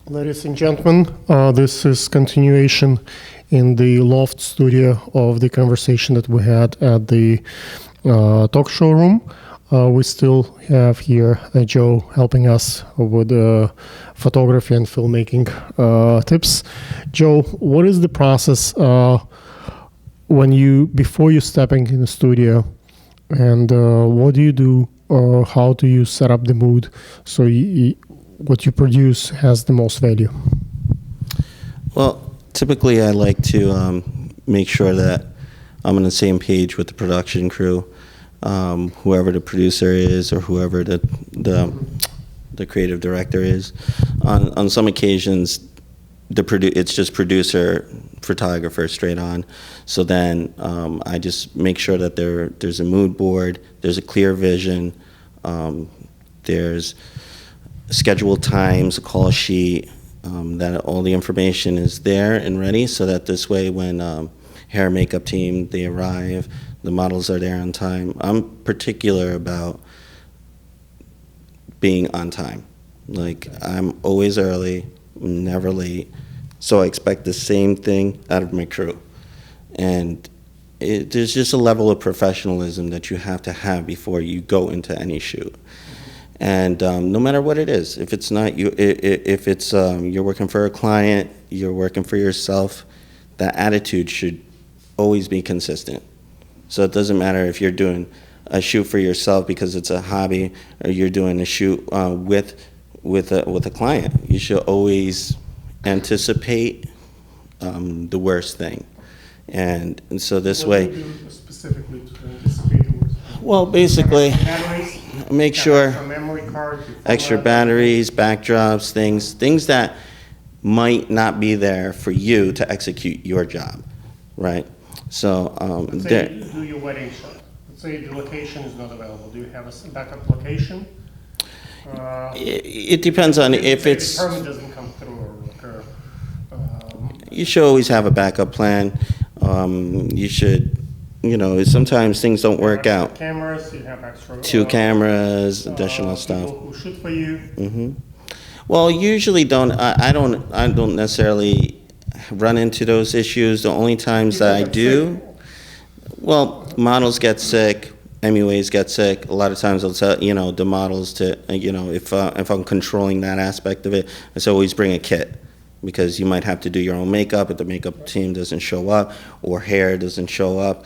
Ladies and gentlemen, this is continuation in the loft studio of the conversation that we had at the talk show room. We still have here Joe helping us with photography and filmmaking tips. Joe, what is the process before you stepping in the studio, and what do you do, or how do you set up the mood so what you produce has the most value? Well, typically I like to make sure that I'm on the same page with the production crew, whoever the producer is or whoever the creative director is. On some occasions, it's just producer, photographer straight on. So then I just make sure that there's a mood board, there's a clear vision, there's scheduled times, a call sheet, that all the information is there and ready, so that this way when hair and makeup team, they arrive, the models are there on time. I'm particular about being on time. Like, I'm always early, never late, so I expect the same thing out of my crew. And there's just a level of professionalism that you have to have before you go into any shoot. And no matter what it is, if it's not you, if it's you're working for a client, you're working for yourself, that attitude should always be consistent. So it doesn't matter if you're doing a shoot for yourself because it's a hobby, or you're doing a shoot with a client. You should always anticipate the worst thing, and so this way. What do you do specifically to anticipate the worst thing? Well, basically, make sure extra batteries, backdrops, things that might not be there for you to execute your job, right? So let's say you do your wedding shot. Let's say the location is not available. Do you have a backup location? It depends on if it's. The permit doesn't come through or occur. You should always have a backup plan. You should. Sometimes things don't work out. Cameras, you have extra. 2 cameras, additional stuff. People who shoot for you. Mm-hmm. Well, usually I don't necessarily run into those issues. The only times that I do, well, models get sick, MUAs get sick. A lot of times I'll tell the models to if I'm controlling that aspect of it, I say always bring a kit, because you might have to do your own makeup if the makeup team doesn't show up or hair doesn't show up.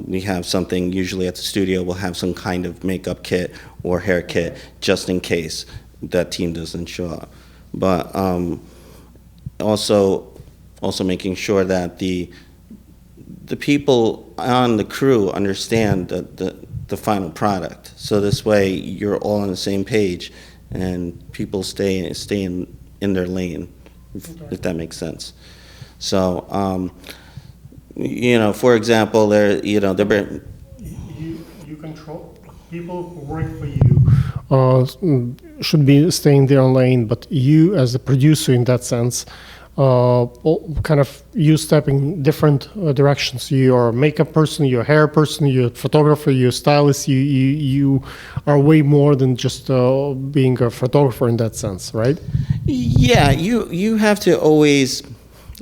We have something usually at the studio. We'll have some kind of makeup kit or hair kit just in case that team doesn't show up. But also making sure that the people on the crew understand the final product. So this way you're all on the same page and people stay in their lane, if that makes sense. So. For example, you control people who work for you. Should be staying their lane, but you, as a producer, in that sense, kind of you step in different directions. You're a makeup person, you're a hair person, you're a photographer, you're a stylist. You are way more than just being a photographer in that sense, right? Yeah, you have to always.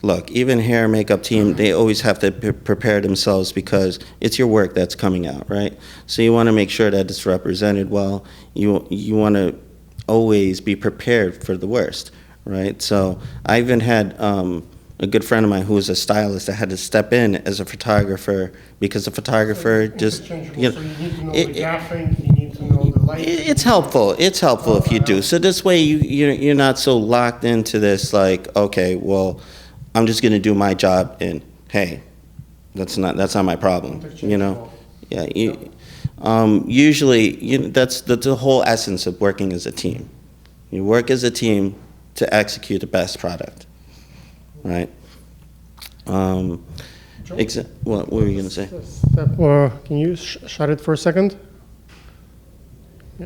Look, even hair and makeup team, they always have to prepare themselves because it's your work that's coming out, right? So you want to make sure that it's represented well. You want to always be prepared for the worst, right? So I even had a good friend of mine who was a stylist that had to step in as a photographer because the photographer just, So you need to know the gaffing, you need to know the light. It's helpful. It's helpful if you do. So this way you're not so locked into this like, okay, well, I'm just going to do my job, and hey, that's not my problem, Yeah. Usually, that's the whole essence of working as a team. You work as a team to execute the best product, right? What were you going to say? Can you shut it for a second?